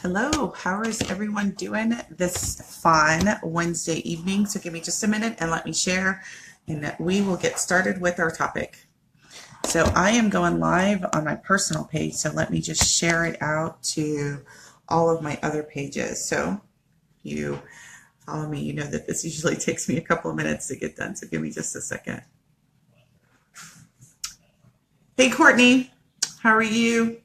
Hello, how is everyone doing this fun Wednesday evening? So give me just a minute and let me share, and we will get started with our topic. So I am going live on my personal page, so let me just share it out to all of my other pages. So if you follow me, you know that this usually takes me a couple of minutes to get done, so give me just a second. Hey Courtney, how are you?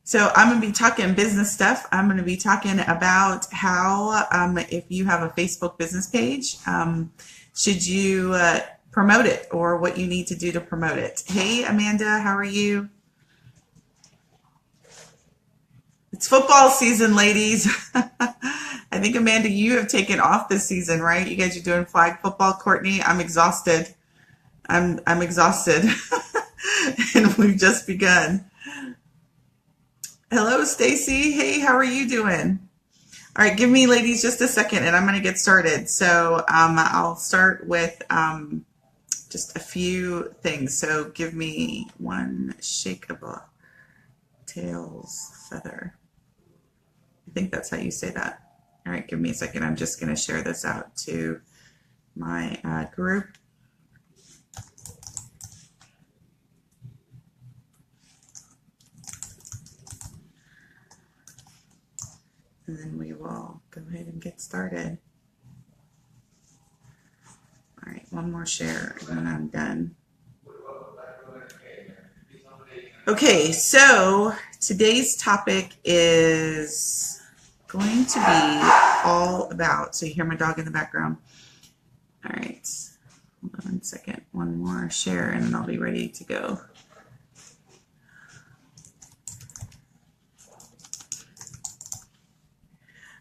So I'm going to be talking business stuff. I'm going to be talking about how, if you have a Facebook business page, should you promote it or what you need to do to promote it. Hey, Amanda, how are you? It's football season, ladies. I think, Amanda, you have taken off this season, right? You guys are doing flag football. Courtney, I'm exhausted. I'm exhausted. And we've just begun. Hello, Stacy. Hey, how are you doing? All right, give me, ladies, just a second, and I'm going to get started. So I'll start with just a few things. So give me one shake of a tail's feather. I think that's how you say that. All right, give me a second. I'm just going to share this out to my group. And then we will go ahead and get started. All right, one more share and then I'm done. Okay, so today's topic is going to be all about, so you hear my dog in the background. All right, hold on 1 second. One more share and then I'll be ready to go.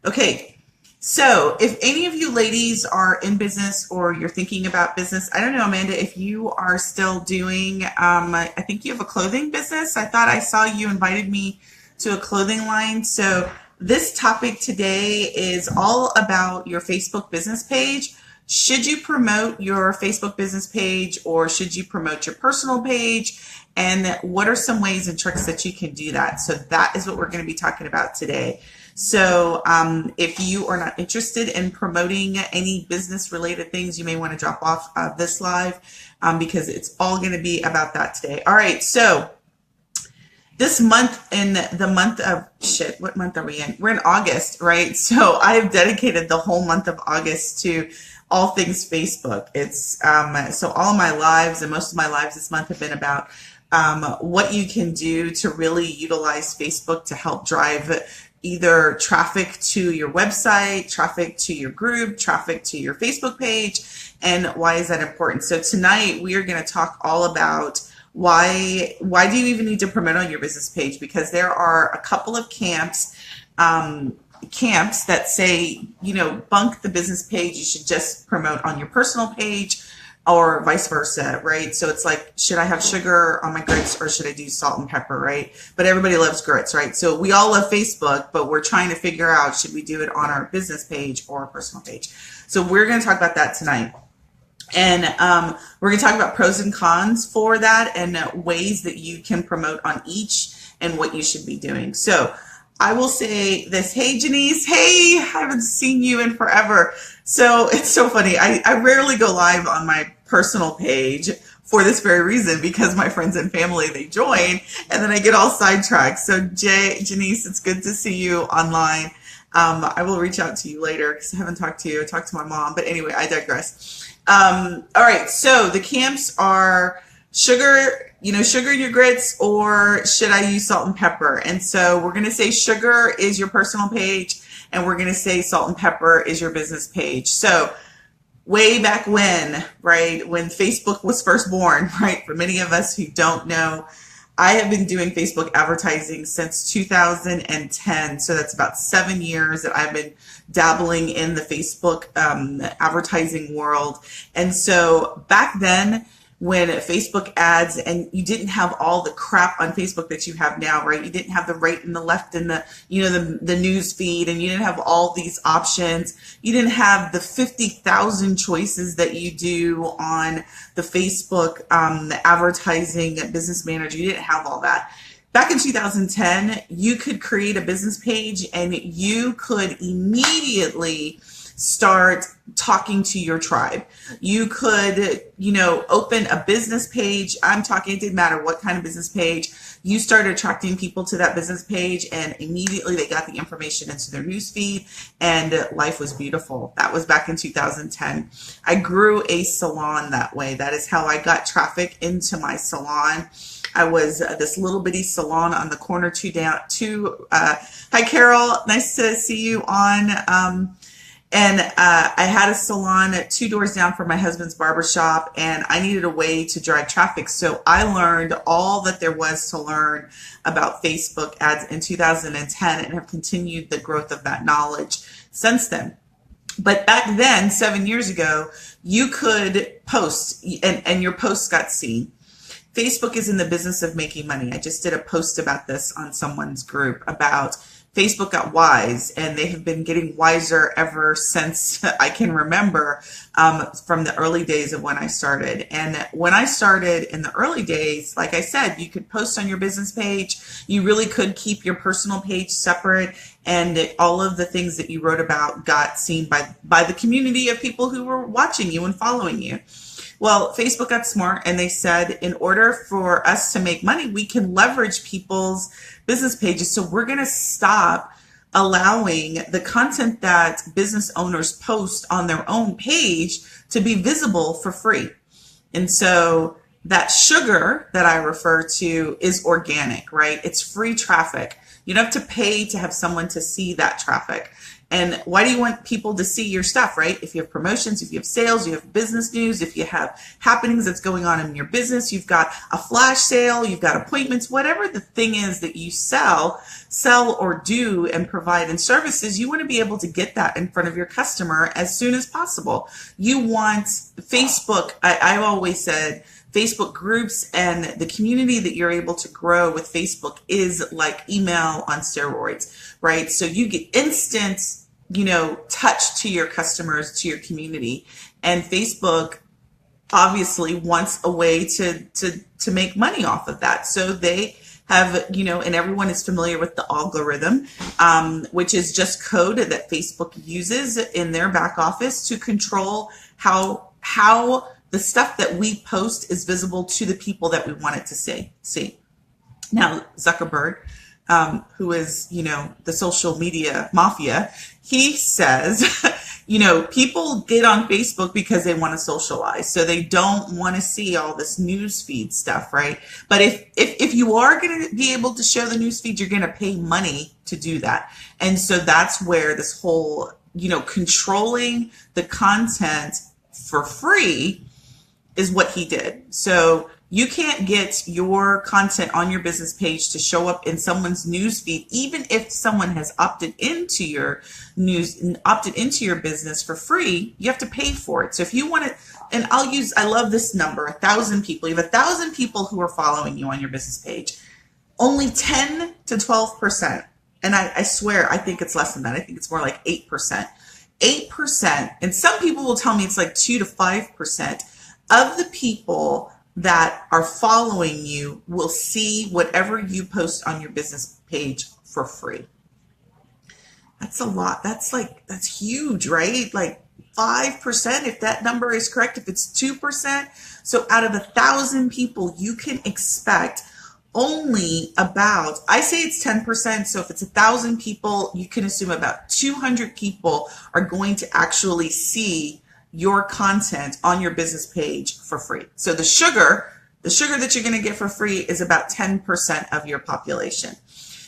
Okay, so if any of you ladies are in business or you're thinking about business, I don't know, Amanda, if you are still doing, I think you have a clothing business. I thought I saw you invited me to a clothing line. So this topic today is all about your Facebook business page. Should you promote your Facebook business page or should you promote your personal page? And what are some ways and tricks that you can do that? So that is what we're going to be talking about today. So if you are not interested in promoting any business related things, you may want to drop off this live because it's all going to be about that today. All right. So this month, in the month of what month are we in? We're in August, right? So I have dedicated the whole month of August to all things Facebook. It's so all of my lives and most of my lives this month have been about what you can do to really utilize Facebook to help drive either traffic to your website, traffic to your group, traffic to your Facebook page, and why is that important? So tonight we are going to talk all about why do you even need to promote on your business page? Because there are a couple of camps that say, you know, bunk the business page, you should just promote on your personal page, or vice versa, right? So it's like, should I have sugar on my grits or should I do salt and pepper, right? But everybody loves grits, right? So we all love Facebook, but we're trying to figure out, should we do it on our business page or our personal page? So we're going to talk about that tonight. And we're going to talk about pros and cons for that and ways that you can promote on each and what you should be doing. So I will say this. Hey, Janice. Hey, I haven't seen you in forever. So it's so funny. I rarely go live on my personal page for this very reason, because my friends and family, they join and then I get all sidetracked. So Janice, it's good to see you online. I will reach out to you later because I haven't talked to you. I talked to my mom, but anyway, I digress. All right. So the camps are sugar, sugar in your grits, or should I use salt and pepper? And so we're going to say sugar is your personal page, and we're going to say salt and pepper is your business page. So way back when, right, when Facebook was first born, right, for many of us who don't know, I have been doing Facebook advertising since 2010. So that's about 7 years that I've been dabbling in the Facebook advertising world. And so back then, when Facebook ads, and you didn't have all the crap on Facebook that you have now, right? You didn't have the right and the left and the news feed, and you didn't have all these options. You didn't have the 50,000 choices that you do on the Facebook advertising business manager. You didn't have all that. back in 2010, you could create a business page and you could immediately start talking to your tribe. You could, open a business page. I'm talking, it didn't matter what kind of business page. You started attracting people to that business page and immediately they got the information into their newsfeed and life was beautiful. That was back in 2010. I grew a salon that way. That is how I got traffic into my salon. I was this little bitty salon on the corner hi Carol, nice to see you on. I had a salon 2 doors down from my husband's barbershop, and I needed a way to drive traffic. So I learned all that there was to learn about Facebook ads in 2010 and have continued the growth of that knowledge since then. But back then, 7 years ago, you could post and your posts got seen. Facebook is in the business of making money. I just did a post about this on someone's group about Facebook got wise, and they have been getting wiser ever since I can remember, from the early days of when I started. And when I started in the early days, like I said, you could post on your business page. You really could keep your personal page separate, and all of the things that you wrote about got seen by the community of people who were watching you and following you. Well, Facebook got smart and they said, in order for us to make money, we can leverage people's business pages. So we're going to stop allowing the content that business owners post on their own page to be visible for free. And so that sugar that I refer to is organic, right? It's free traffic. You don't have to pay to have someone to see that traffic. And why do you want people to see your stuff, right? If you have promotions, if you have sales, you have business news, if you have happenings that's going on in your business, you've got a flash sale, you've got appointments, whatever the thing is that you sell or do and provide in services, you want to be able to get that in front of your customer as soon as possible. You want Facebook, I've always said, Facebook groups and the community that you're able to grow with Facebook is like email on steroids, right? So you get instant, touch to your customers, to your community. And Facebook obviously wants a way to make money off of that. So they have, and everyone is familiar with the algorithm, which is just code that Facebook uses in their back office to control how the stuff that we post is visible to the people that we want it to see. Now, Zuckerberg, who is, the social media mafia, he says, people get on Facebook because they want to socialize. So they don't want to see all this news feed stuff, right? But if you are going to be able to show the news feed, you're going to pay money to do that. And so that's where this whole, controlling the content for free is what he did. So you can't get your content on your business page to show up in someone's news feed, even if someone has opted into your business for free. You have to pay for it. So if you want to, and I love this number, 1,000 people. You have 1,000 people who are following you on your business page. Only 10 to 12%, and I swear I think it's less than that. I think it's more like 8%. 8%, and some people will tell me it's like 2 to 5%. Of the people that are following you will see whatever you post on your business page for free. That's a lot. That's huge, right? Like 5%, if that number is correct, if it's 2%. So out of 1,000 people, you can expect only about, I say it's 10%. So if it's 1,000 people, you can assume about 200 people are going to actually see your content on your business page for free. So the sugar that you're going to get for free is about 10% of your population.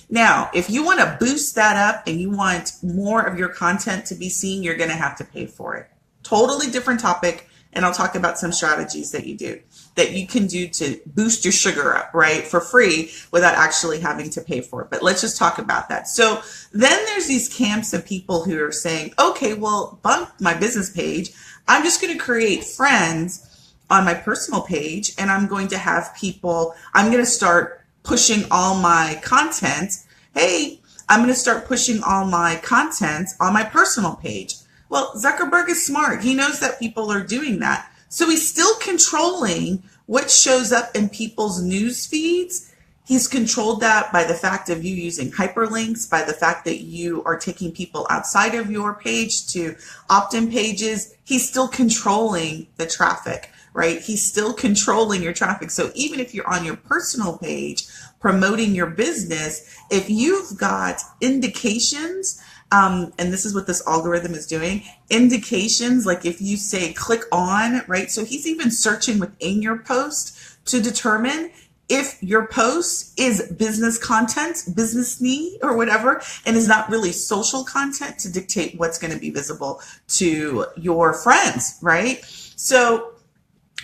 Now, if you want to boost that up and you want more of your content to be seen, you're going to have to pay for it. Totally different topic. And I'll talk about some strategies that you can do to boost your sugar up, right, for free without actually having to pay for it. But let's just talk about that. So then there's these camps of people who are saying, okay, well, bump my business page. I'm just going to create friends on my personal page, and I'm going to have people, I'm going to start pushing all my content. Hey, I'm going to start pushing all my content on my personal page. Well, Zuckerberg is smart. He knows that people are doing that. So he's still controlling what shows up in people's news feeds. He's controlled that by the fact of you using hyperlinks, by the fact that you are taking people outside of your page to opt-in pages. He's still controlling the traffic, right? He's still controlling your traffic. So even if you're on your personal page promoting your business, if you've got indications, and this is what this algorithm is doing, indications, like if you say click on, right? So he's even searching within your post to determine if your post is business content, business need or whatever, and is not really social content to dictate what's going to be visible to your friends, right? So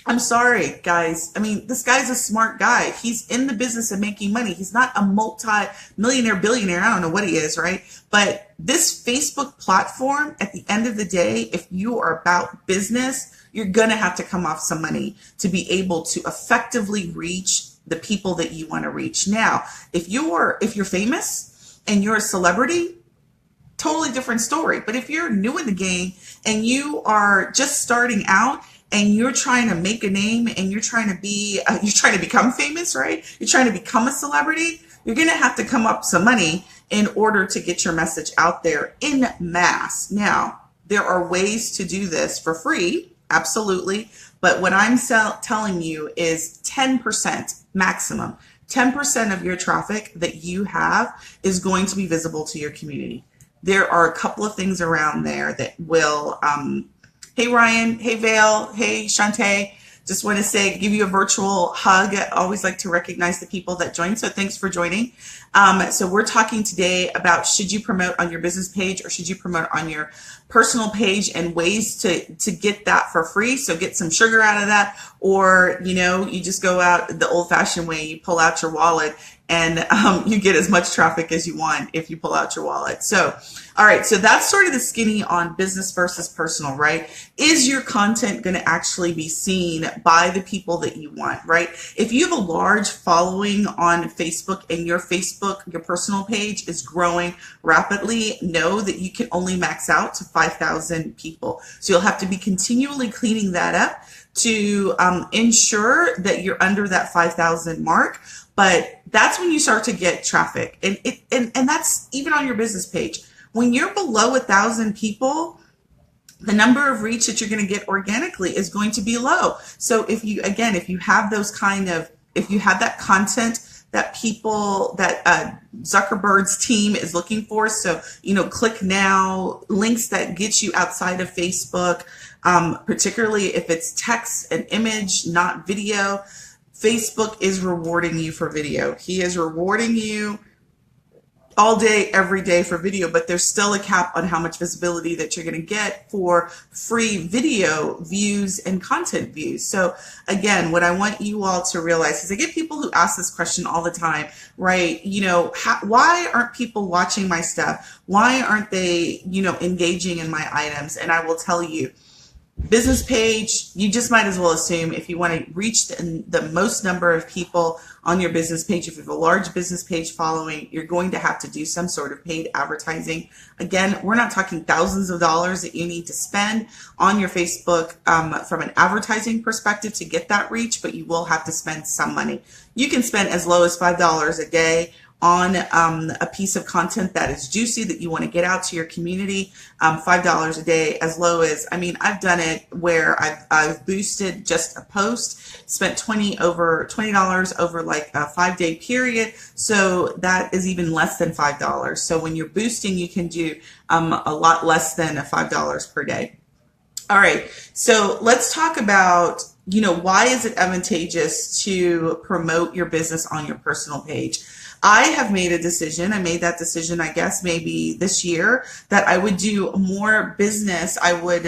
I'm sorry, guys. I mean, this guy's a smart guy. He's in the business of making money. He's not a multi-millionaire, billionaire. I don't know what he is, right? But this Facebook platform, at the end of the day, if you are about business, you're going to have to come off some money to be able to effectively reach the people that you want to reach. Now, if you're famous and you're a celebrity, totally different story. But if you're new in the game and you are just starting out and you're trying to make a name and you're trying to become famous, right? You're trying to become a celebrity, you're going to have to come up some money in order to get your message out there in mass. Now, there are ways to do this for free, absolutely. But what I'm telling you is 10% maximum. 10% of your traffic that you have is going to be visible to your community. There are a couple of things around there that will, hey Ryan, hey Vale, hey Shantae, just want to say, give you a virtual hug. I always like to recognize the people that join, so thanks for joining. So we're talking today about should you promote on your business page or should you promote on your personal page and ways to get that for free. So get some sugar out of that, or you just go out the old-fashioned way. You pull out your wallet and you get as much traffic as you want if you pull out your wallet. So, all right, so that's sort of the skinny on business versus personal, right? Is your content going to actually be seen by the people that you want, right? If you have a large following on Facebook and your personal page is growing rapidly, know that you can only max out to 5,000 people. So you'll have to be continually cleaning that up to ensure that you're under that 5,000 mark. But that's when you start to get traffic, and that's even on your business page. When you're below 1,000 people, the number of reach that you're going to get organically is going to be low. So if you have that content that Zuckerberg's team is looking for, so click now, links that get you outside of Facebook, particularly if it's text and image, not video. Facebook is rewarding you for video. He is rewarding you all day, every day for video, but there's still a cap on how much visibility that you're going to get for free video views and content views. So again, what I want you all to realize is I get people who ask this question all the time, right? Why aren't people watching my stuff? Why aren't they, engaging in my items? And I will tell you, business page, you just might as well assume if you want to reach the most number of people on your business page, if you have a large business page following, you're going to have to do some sort of paid advertising. Again, we're not talking thousands of dollars that you need to spend on your Facebook from an advertising perspective to get that reach, but you will have to spend some money. You can spend as low as $5 a day on a piece of content that is juicy that you want to get out to your community. $5 a day, as low as, I've done it where I've boosted just a post, spent $20 over like a 5-day period. So that is even less than $5. So when you're boosting, you can do a lot less than $5 per day. All right, so let's talk about, why is it advantageous to promote your business on your personal page? I have made a decision. I made that decision, I guess, maybe this year, that I would do more business. I would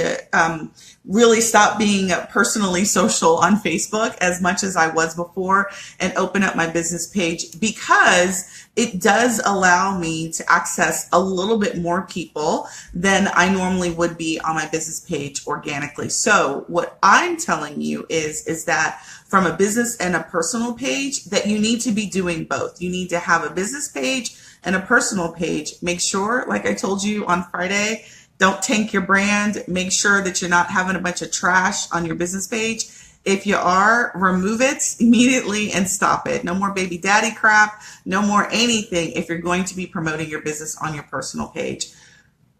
really stop being personally social on Facebook as much as I was before and open up my business page, because it does allow me to access a little bit more people than I normally would be on my business page organically. So what I'm telling you is that from a business and a personal page, that you need to be doing both. You need to have a business page and a personal page. Make sure, like I told you on Friday, don't tank your brand. Make sure that you're not having a bunch of trash on your business page. If you are, remove it immediately and stop it. No more baby daddy crap, no more anything if you're going to be promoting your business on your personal page.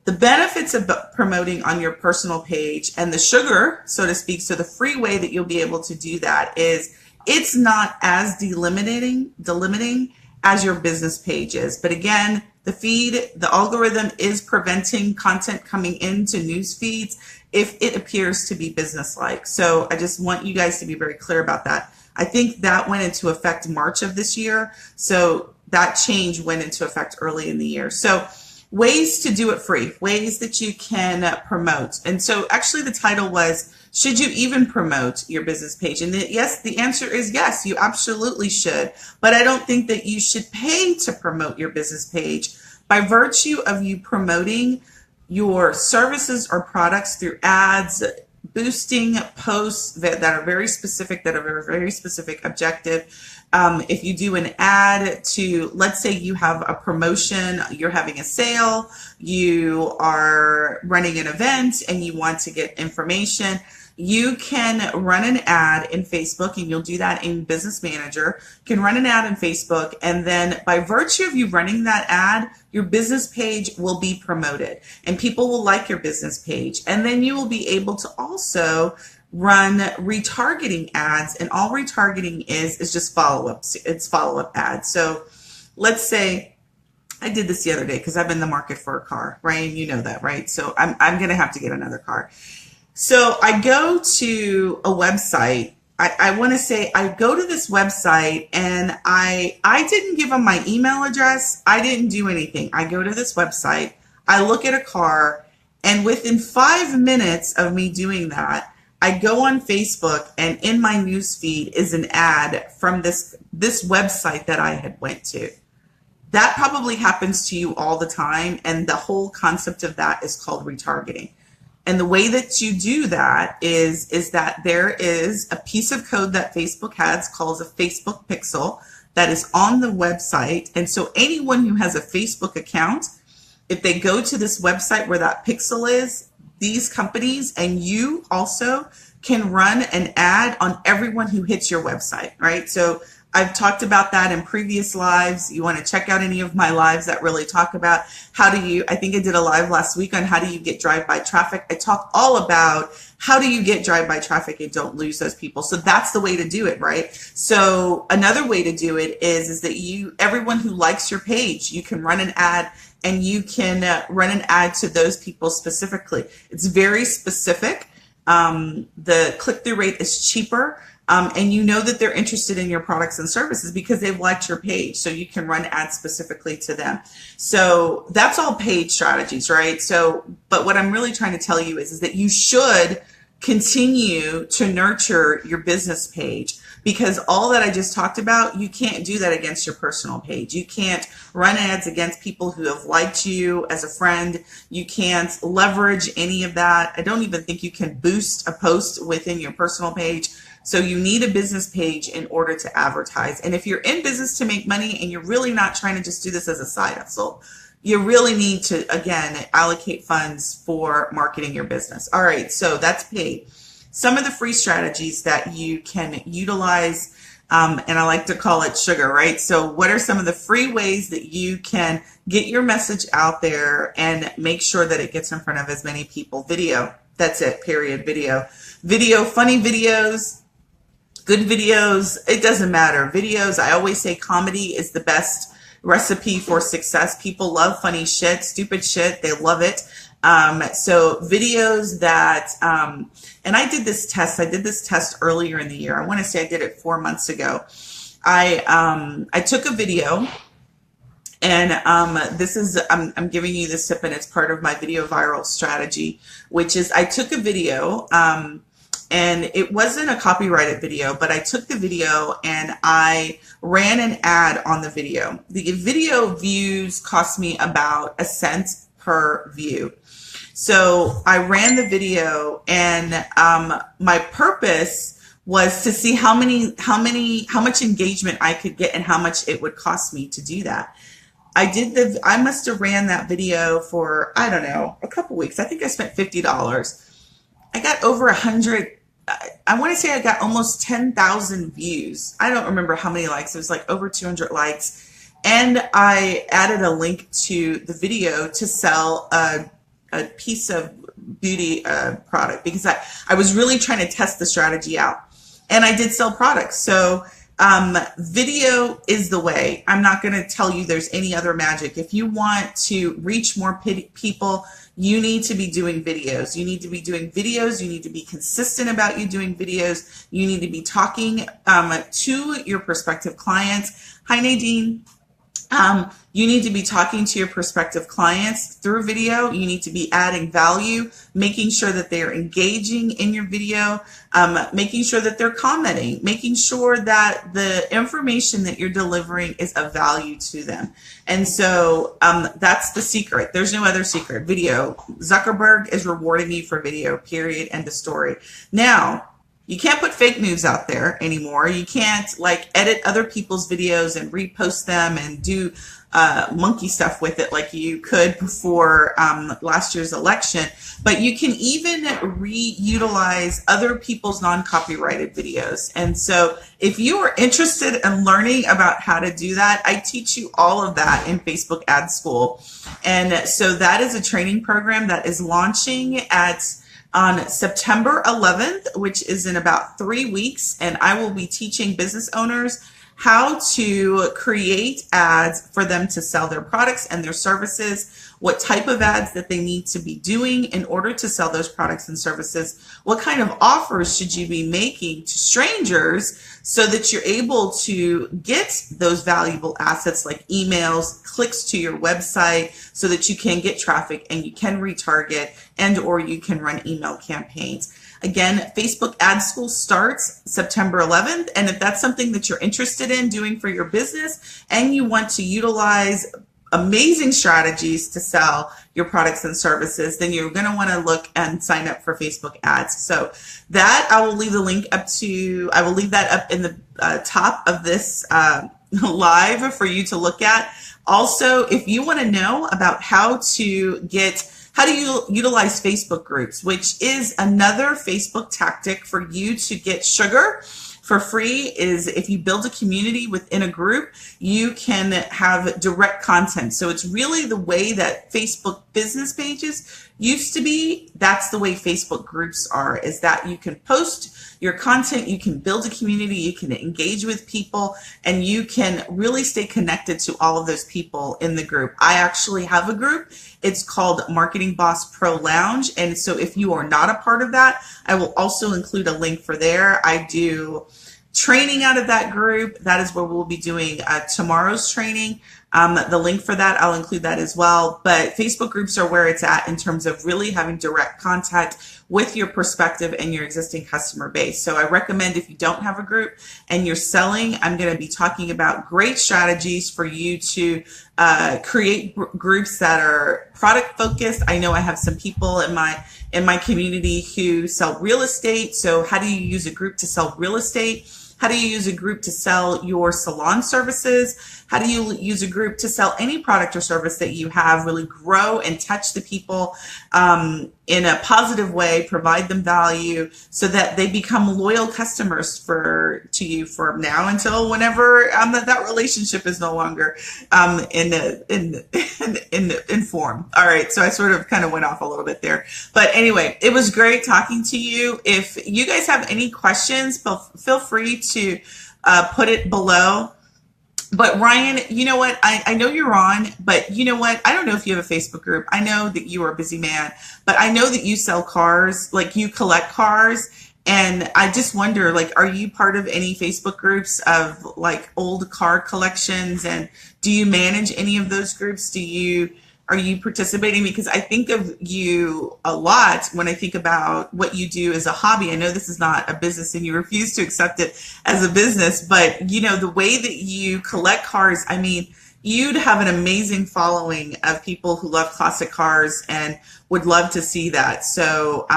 The benefits of promoting on your personal page and the sugar, so to speak, so the free way that you'll be able to do that is it's not as delimiting as your business page is. But again, the feed, the algorithm is preventing content coming into news feeds if it appears to be business-like. So I just want you guys to be very clear about that. I think that went into effect March of this year. So that change went into effect early in the year. So ways to do it free, ways that you can promote. And so actually the title was, should you even promote your business page? And yes, the answer is yes, you absolutely should. But I don't think that you should pay to promote your business page. By virtue of you promoting your services or products through ads, boosting posts that are very specific, that are a very specific objective. If you do an ad to, let's say you have a promotion, you're having a sale, you are running an event and you want to get information, you can run an ad in Facebook, and you'll do that in Business Manager. You can run an ad in Facebook, and then by virtue of you running that ad, your business page will be promoted and people will like your business page. And then you will be able to also run retargeting ads, and all retargeting is just follow-ups. It's follow-up ads. So let's say I did this the other day because I'm in the market for a car, right? You know that, right? So I'm going to have to get another car. So I go to a website. I want to say I go to this website, and I didn't give them my email address. I didn't do anything. I go to this website. I look at a car, and within 5 minutes of me doing that, I go on Facebook, and in my news feed is an ad from this website that I had went to. That probably happens to you all the time, and the whole concept of that is called retargeting. And the way that you do that is that there is a piece of code that Facebook has called a Facebook pixel that is on the website. And so anyone who has a Facebook account, if they go to this website where that pixel is, these companies and you also can run an ad on everyone who hits your website, right? So I've talked about that in previous lives. You want to check out any of my lives that really talk about how do you, I think I did a live last week on how do you get drive-by traffic. I talk all about how do you get drive-by traffic and don't lose those people. So that's the way to do it, right? So another way to do it is that everyone who likes your page, you can run an ad, and you can run an ad to those people specifically. It's very specific. The click-through rate is cheaper. And you know that they're interested in your products and services because they've liked your page. So you can run ads specifically to them. So that's all paid strategies, right? So, but what I'm really trying to tell you is that you should continue to nurture your business page, because all that I just talked about, you can't do that against your personal page. You can't run ads against people who have liked you as a friend. You can't leverage any of that. I don't even think you can boost a post within your personal page. So you need a business page in order to advertise. And if you're in business to make money and you're really not trying to just do this as a side hustle, you really need to, again, allocate funds for marketing your business. All right, so that's paid. Some of the free strategies that you can utilize, and I like to call it sugar, right? So what are some of the free ways that you can get your message out there and make sure that it gets in front of as many people? Video. That's it, period. Video. Video, funny videos, good videos, it doesn't matter. Videos, I always say comedy is the best recipe for success. People love funny shit, stupid shit. They love it. So videos that, and I did this test earlier in the year. I want to say I did it 4 months ago. I took a video, and I'm giving you this tip, and it's part of my video viral strategy, which is I took a video, and it wasn't a copyrighted video, but I took the video and I ran an ad on the video. The video views cost me about $0.01 per view. So I ran the video, and my purpose was to see how much engagement I could get and how much it would cost me to do that. I must have ran that video for, I don't know, a couple weeks. I think I spent $50. I got over 100. I want to say I got almost 10,000 views. I don't remember how many likes. It was like over 200 likes. And I added a link to the video to sell a piece of beauty product because I was really trying to test the strategy out. And I did sell products. So video is the way. I'm not going to tell you there's any other magic. If you want to reach more people, you need to be doing videos. You need to be doing videos. You need to be consistent about you doing videos. You need to be talking to your prospective clients. Hi, Nadine. You need to be talking to your prospective clients through video. You need to be adding value, making sure that they're engaging in your video, making sure that they're commenting, making sure that the information that you're delivering is of value to them. And so that's the secret. There's no other secret. Video. Zuckerberg is rewarding you for video, period, end of story. Now, you can't put fake news out there anymore. You can't like edit other people's videos and repost them and do monkey stuff with it like you could before last year's election. But you can even reutilize other people's non-copyrighted videos. And so if you are interested in learning about how to do that, I teach you all of that in Facebook Ad School. And so that is a training program that is launching on September 11th, which is in about 3 weeks, and I will be teaching business owners how to create ads for them to sell their products and their services, what type of ads that they need to be doing in order to sell those products and services, what kind of offers should you be making to strangers so that you're able to get those valuable assets like emails, clicks to your website so that you can get traffic and you can retarget and or you can run email campaigns. Again, Facebook Ad School starts September 11th. And if that's something that you're interested in doing for your business and you want to utilize amazing strategies to sell your products and services, then you're going to want to look and sign up for Facebook ads. So that I will leave the link I will leave that up in the top of this live for you to look at. Also, if you want to know about how do you utilize Facebook groups, which is another Facebook tactic for you to get sugar for free, is if you build a community within a group, you can have direct content. So it's really the way that Facebook business pages used to be. That's the way Facebook groups are, is that you can post your content, you can build a community, you can engage with people, and you can really stay connected to all of those people in the group. I actually have a group. It's called Marketing Boss Pro Lounge. And so if you are not a part of that, I will also include a link for there. I do training out of that group. That is where we'll be doing tomorrow's training. The link for that, I'll include that as well. But Facebook groups are where it's at in terms of really having direct contact with your prospective and your existing customer base. So I recommend if you don't have a group and you're selling, I'm going to be talking about great strategies for you to create groups that are product focused. I know I have some people in my community who sell real estate. So how do you use a group to sell real estate? How do you use a group to sell your salon services? How do you use a group to sell any product or service that you have, really grow and touch the people in a positive way, provide them value so that they become loyal customers to you from now until whenever that relationship is no longer in form. All right, so I sort of kind of went off a little bit there. But anyway, it was great talking to you. If you guys have any questions, feel free to put it below. But Ryan, you know what? I know you're on, but you know what? I don't know if you have a Facebook group. I know that you are a busy man, but I know that you sell cars, like you collect cars. And I just wonder, like, are you part of any Facebook groups of like old car collections? And do you manage any of those groups? Are you participating? Because I think of you a lot when I think about what you do as a hobby. I know this is not a business and you refuse to accept it as a business, but you know, the way that you collect cars, I mean, you'd have an amazing following of people who love classic cars and would love to see that. So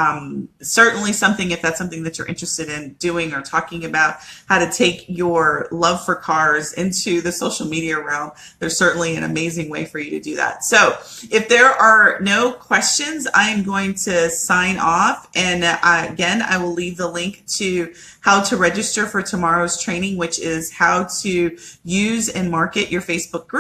certainly something, if that's something that you're interested in doing or talking about, how to take your love for cars into the social media realm, there's certainly an amazing way for you to do that. So if there are no questions, I am going to sign off. And again, I will leave the link to how to register for tomorrow's training, which is how to use and market your Facebook group.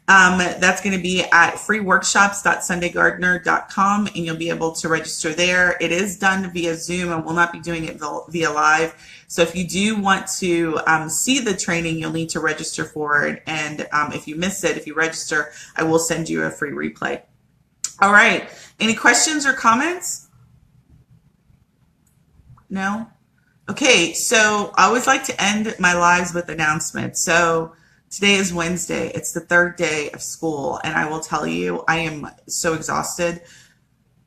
That's going to be at freeworkshops.sundaygardener.com, and you'll be able to register there. It is done via Zoom, and we'll not be doing it via live. So if you do want to see the training, you'll need to register for it. And if you miss it, if you register, I will send you a free replay. All right. Any questions or comments? No? Okay, so I always like to end my lives with announcements. So today is Wednesday. It's the third day of school, and I will tell you, I am so exhausted.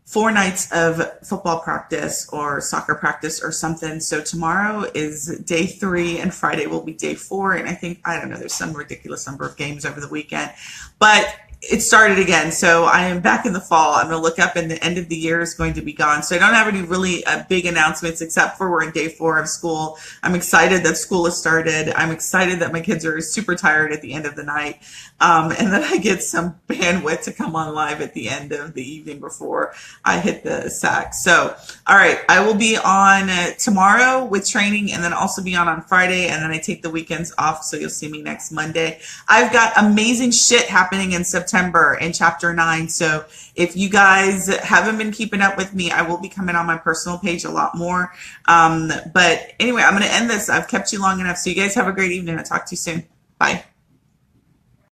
4 nights of football practice or soccer practice or something. So tomorrow is day 3 and Friday will be day 4. And I think, I don't know, there's some ridiculous number of games over the weekend, but it started again. So I am back in the fall. I'm going to look up and the end of the year is going to be gone. So I don't have any really big announcements except for we're in day 4 of school. I'm excited that school has started. I'm excited that my kids are super tired at the end of the night. And that I get some bandwidth to come on live at the end of the evening before I hit the sack. So, all right, I will be on tomorrow with training and then also be on Friday. And then I take the weekends off. So you'll see me next Monday. I've got amazing shit happening in September in chapter 9. So if you guys haven't been keeping up with me, I will be coming on my personal page a lot more. But anyway, I'm going to end this. I've kept you long enough. So you guys have a great evening. I'll talk to you soon. Bye.